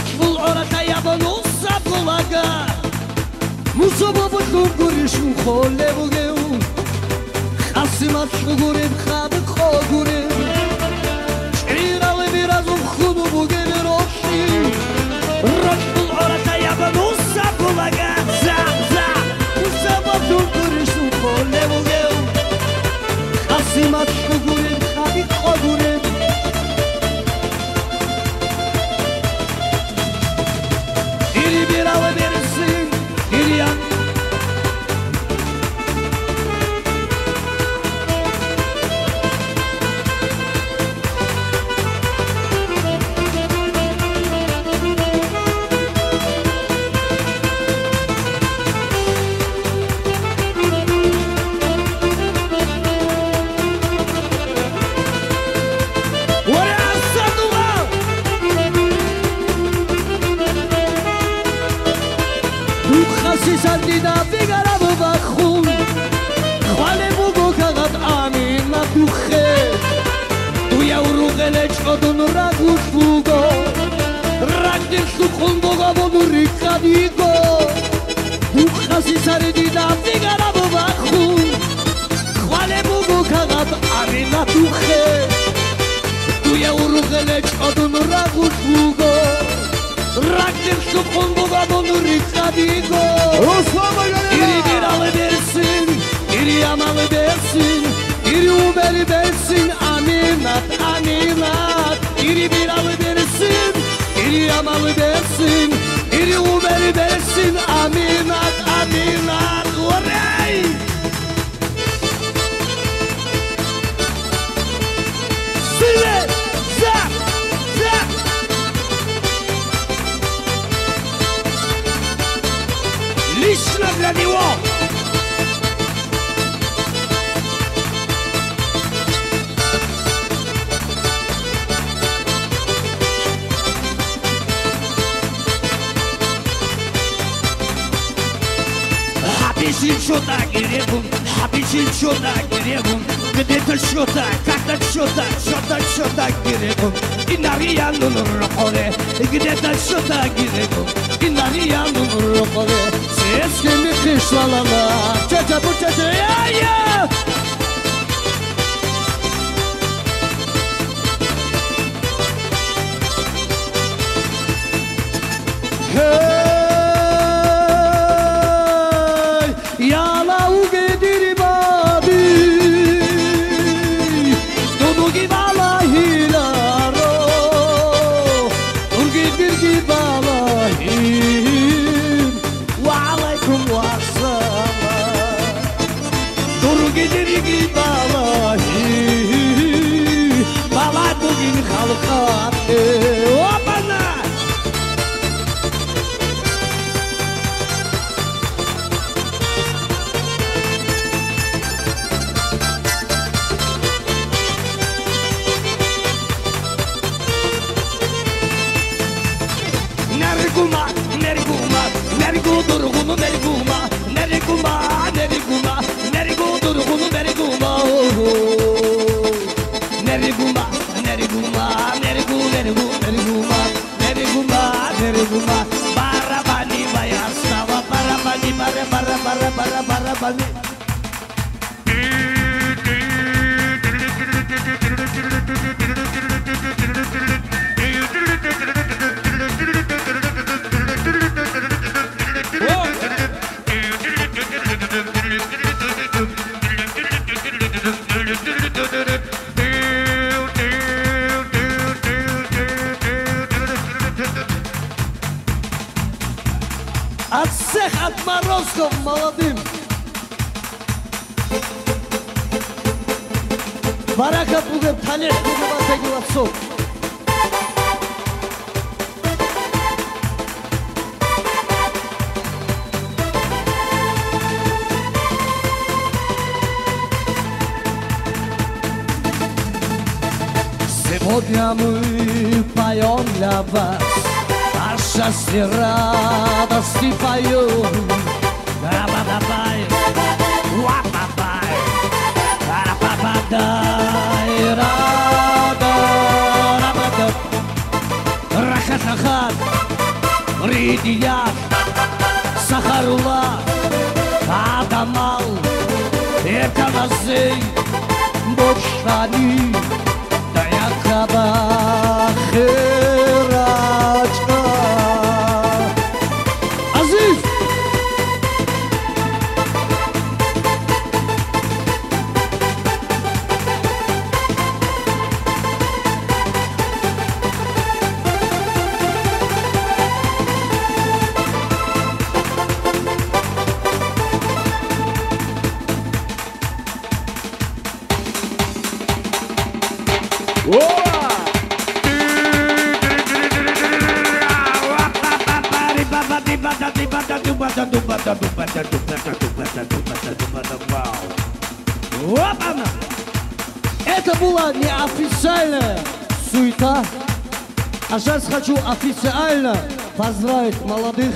Рочбул ората ябану сапулага Мусобабу гургуришун холе бугеун Хасимат шугурем хабы хогурем Ширалы биразум худу буген роши Рочбул ората ябану сапулага Зам Мусобабу гургуришун холе бугеun Хасимат шугурем хабы хогурем Biralı verirsin, İryan Sandina figara bubakun Khwale bugo kagat amin natuche Tu ya urugelech odun ragush bugo Ragdir sukhun boga bonurika digo Tu khasi sandina figara bubakun Khwale bugo kagat amin natuche Tu ya urugelech odun ragush bugo Ragdir sukhun boga bonurika digo İri biralı versin, iri yamalı versin İri uberi versin, aminat, aminat İri biralı versin, iri yamalı versin İri uberi versin, aminat, aminat Orey! Sile! Zap! Zap! Lично для него! Обещай что-то гребун, обещай что-то гребун Где-то что-то, как-то что-то гребун И на рияну рухоре, где-то что-то гребун И на рияну рухоре Сескими кишлалала, чача-пучача, я-я Опана! Nerguma, nerguma, nergu durgunu nerguma Nerguma, nerguma, nergu durgunu nerguma Nerguma, nerguma, nergu, nergu, nerguma Nerguma, nerguma, barabani bayastava Barabani, barabani От всех отморозков молодым Барака будет, Талеш будет оттягиваться Сегодня мы поем для вас О счастье, радости поем Ра-ба-да-бай, ва-ба-бай Ра-ба-ба-дай, ра-да, ра-ба-да Ра-ха-ха-ха Ридияр, Сахарула, Адамал, Эрканазей, Бочтани, Даякаба, Херачка. Азиз! Это была неофициальная суета, а сейчас хочу официально поздравить молодых